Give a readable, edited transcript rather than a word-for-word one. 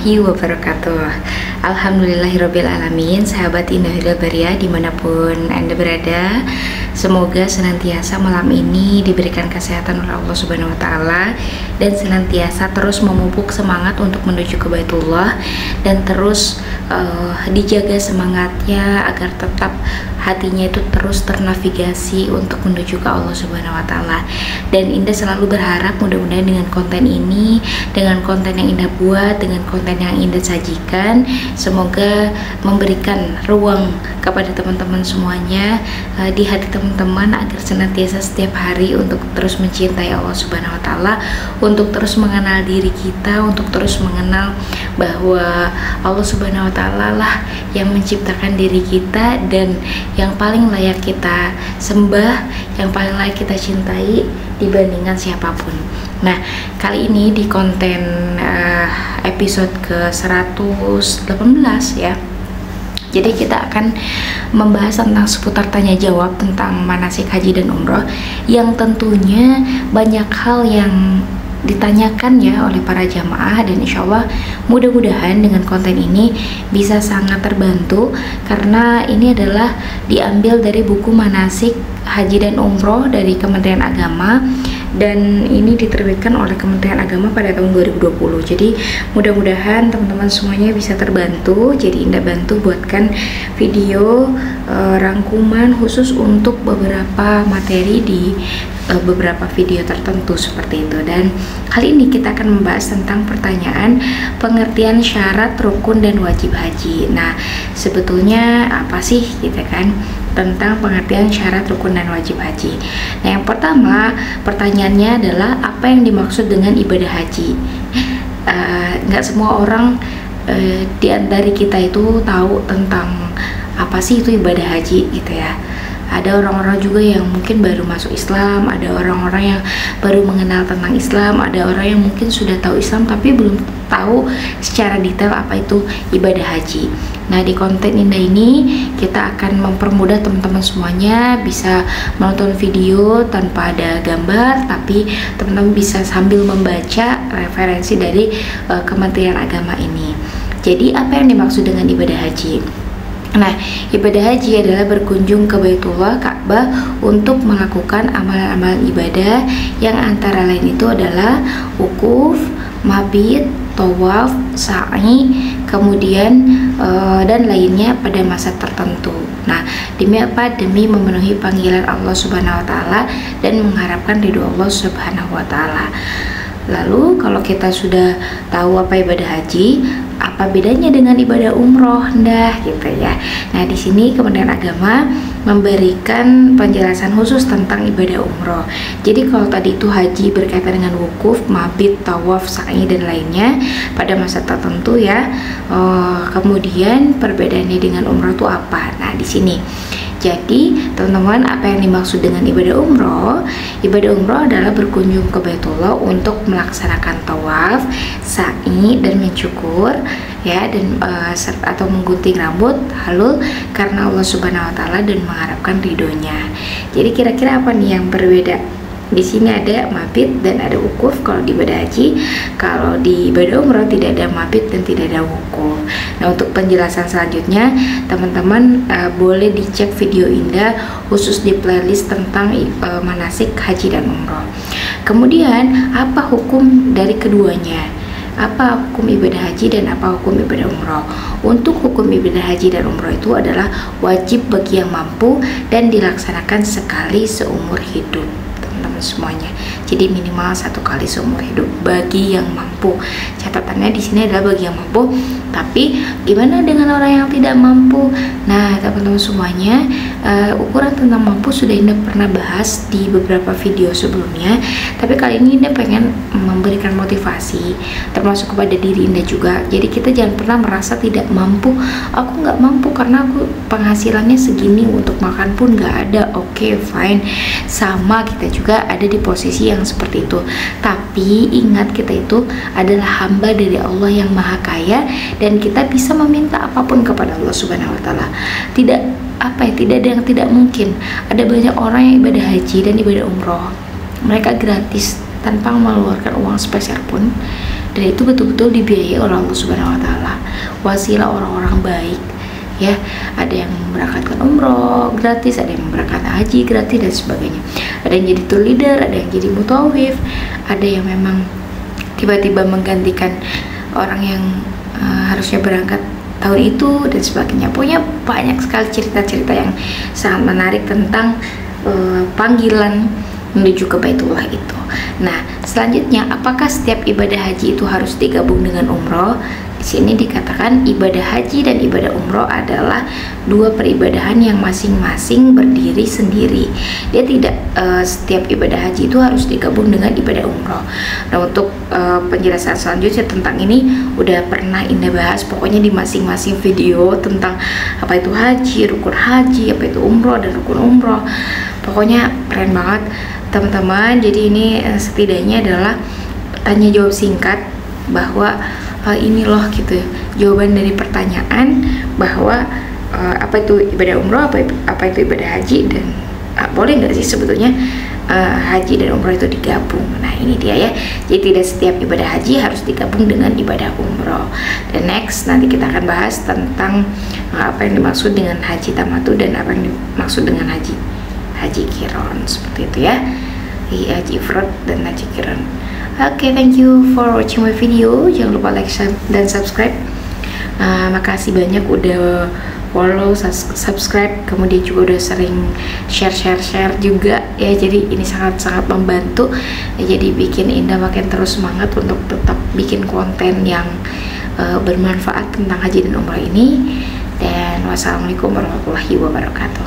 warahmatullahi wabarakatuh. Alhamdulillahirabbil alamin. Sahabat Indah Hilal dimanapun Anda berada, semoga senantiasa malam ini diberikan kesehatan oleh Allah Subhanahu wa Ta'ala, dan senantiasa terus memupuk semangat untuk menuju ke Baitullah, dan terus dijaga semangatnya agar tetap hatinya itu terus ternavigasi untuk menuju ke Allah Subhanahu wa Ta'ala. Dan Indah selalu berharap mudah-mudahan dengan konten ini, dengan konten yang Indah buat, dengan konten yang Indah sajikan, semoga memberikan ruang kepada teman-teman semuanya, di hati teman-teman, agar senantiasa setiap hari untuk terus mencintai Allah Subhanahu wa Ta'ala, untuk terus mengenal diri kita, untuk terus mengenal bahwa Allah Subhanahu wa Ta'ala lah yang menciptakan diri kita, dan yang paling layak kita sembah, yang paling layak kita cintai dibandingkan siapapun. Nah, kali ini di konten episode ke-118 ya. Jadi kita akan membahas tentang seputar tanya jawab tentang manasik haji dan umroh, yang tentunya banyak hal yang ditanyakan ya oleh para jamaah, dan insya Allah mudah-mudahan dengan konten ini bisa sangat terbantu, karena ini adalah diambil dari buku manasik haji dan umroh dari Kementerian Agama, dan ini diterbitkan oleh Kementerian Agama pada tahun 2020. Jadi mudah-mudahan teman-teman semuanya bisa terbantu. Jadi Indah bantu buatkan video rangkuman khusus untuk beberapa materi di beberapa video tertentu seperti itu. Dan kali ini kita akan membahas tentang pertanyaan pengertian syarat, rukun, dan wajib haji. Nah, sebetulnya apa sih gitu kan tentang pengertian syarat, rukun, dan wajib haji. Nah, yang pertama pertanyaannya adalah apa yang dimaksud dengan ibadah haji. Nggak semua orang dari kita itu tahu tentang apa sih itu ibadah haji gitu ya. Ada orang-orang juga yang mungkin baru masuk Islam, ada orang-orang yang baru mengenal tentang Islam, ada orang yang mungkin sudah tahu Islam tapi belum tahu secara detail apa itu ibadah haji. Nah, di konten Indah ini kita akan mempermudah teman-teman semuanya bisa menonton video tanpa ada gambar, tapi teman-teman bisa sambil membaca referensi dari Kementerian Agama ini. Jadi apa yang dimaksud dengan ibadah haji? Nah, ibadah haji adalah berkunjung ke Baitullah Ka'bah untuk melakukan amalan-amalan ibadah yang antara lain itu adalah wukuf, mabit, tawaf, sa'i, kemudian dan lainnya pada masa tertentu. Nah, demi apa? Demi memenuhi panggilan Allah Subhanahu wa Ta'ala dan mengharapkan ridho Allah Subhanahu wa Ta'ala. Lalu kalau kita sudah tahu apa ibadah haji, apa bedanya dengan ibadah umroh, gitu ya. Nah, di sini Kementerian Agama memberikan penjelasan khusus tentang ibadah umroh. Jadi kalau tadi itu haji berkaitan dengan wukuf, mabit, tawaf, sa'i, dan lainnya pada masa tertentu ya. Kemudian perbedaannya dengan umroh itu apa? Nah, di sini. Jadi teman-teman, apa yang dimaksud dengan ibadah umroh? Ibadah umroh adalah berkunjung ke Baitullah untuk melaksanakan tawaf, sa'i, dan mencukur ya, dan atau menggunting rambut halul karena Allah Subhanahu wa Ta'ala dan mengharapkan ridhonya. Jadi kira-kira apa nih yang berbeda? Di sini ada mabit dan ada wukuf kalau di ibadah haji. Kalau di ibadah umroh tidak ada mabit dan tidak ada wukuf. Nah, untuk penjelasan selanjutnya teman-teman boleh dicek video Indah khusus di playlist tentang manasik haji dan umroh. Kemudian apa hukum dari keduanya? Apa hukum ibadah haji dan apa hukum ibadah umroh? Untuk hukum ibadah haji dan umroh itu adalah wajib bagi yang mampu dan dilaksanakan sekali seumur hidup teman-teman semuanya. Jadi minimal 1 kali seumur hidup bagi yang mampu. Catatannya di sini adalah bagi yang mampu. Tapi gimana dengan orang yang tidak mampu? Nah, teman-teman semuanya, ukuran tentang mampu sudah Indah pernah bahas di beberapa video sebelumnya. Tapi kali ini Indah pengen memberikan motivasi termasuk kepada diri Indah juga. Jadi kita jangan pernah merasa tidak mampu. Aku nggak mampu karena aku penghasilannya segini, untuk makan pun nggak ada. Oke, fine. Sama, kita juga ada di posisi yang seperti itu. Tapi ingat, kita itu adalah hamba dari Allah yang Maha Kaya, dan kita bisa meminta apapun kepada Allah Subhanahu wa Ta'ala. Tidak ada yang tidak mungkin. Ada banyak orang yang ibadah haji dan ibadah umroh, mereka gratis tanpa mengeluarkan uang sepeser pun, dan itu betul-betul dibiayai oleh Allah Subhanahu wa taala, wasilah orang-orang baik ya. Ada yang memberangkatkan umroh gratis, ada yang memberangkatkan haji gratis dan sebagainya. Ada yang jadi tour leader, ada yang jadi mutawif, ada yang memang tiba-tiba menggantikan orang yang harusnya berangkat tahun itu dan sebagainya. Pokoknya banyak sekali cerita-cerita yang sangat menarik tentang panggilan menuju ke Baitullah itu. Nah, selanjutnya, apakah setiap ibadah haji itu harus digabung dengan umroh? Di sini dikatakan ibadah haji dan ibadah umroh adalah dua peribadahan yang masing-masing berdiri sendiri. Dia tidak setiap ibadah haji itu harus digabung dengan ibadah umroh. Nah, untuk penjelasan selanjutnya tentang ini udah pernah Indah bahas pokoknya di masing-masing video tentang apa itu haji, rukun haji, apa itu umroh dan rukun umroh. Pokoknya keren banget teman-teman. Jadi ini setidaknya adalah tanya jawab singkat bahwa ini loh gitu jawaban dari pertanyaan bahwa apa itu ibadah umroh, apa itu ibadah haji, dan boleh nggak sih sebetulnya haji dan umroh itu digabung. Nah ini dia ya, jadi tidak setiap ibadah haji harus digabung dengan ibadah umroh. Dan next nanti kita akan bahas tentang apa yang dimaksud dengan haji tamattu dan apa yang dimaksud dengan haji qiron, seperti itu ya, haji ifrad dan haji qiron. Oke, thank you for watching my video. Jangan lupa like dan subscribe. Makasih banyak udah follow, subscribe, kemudian juga udah sering share juga ya. Jadi ini sangat-sangat membantu ya, jadi bikin Indah makin terus semangat untuk tetap bikin konten yang bermanfaat tentang haji dan umrah ini. Dan wassalamualaikum warahmatullahi wabarakatuh.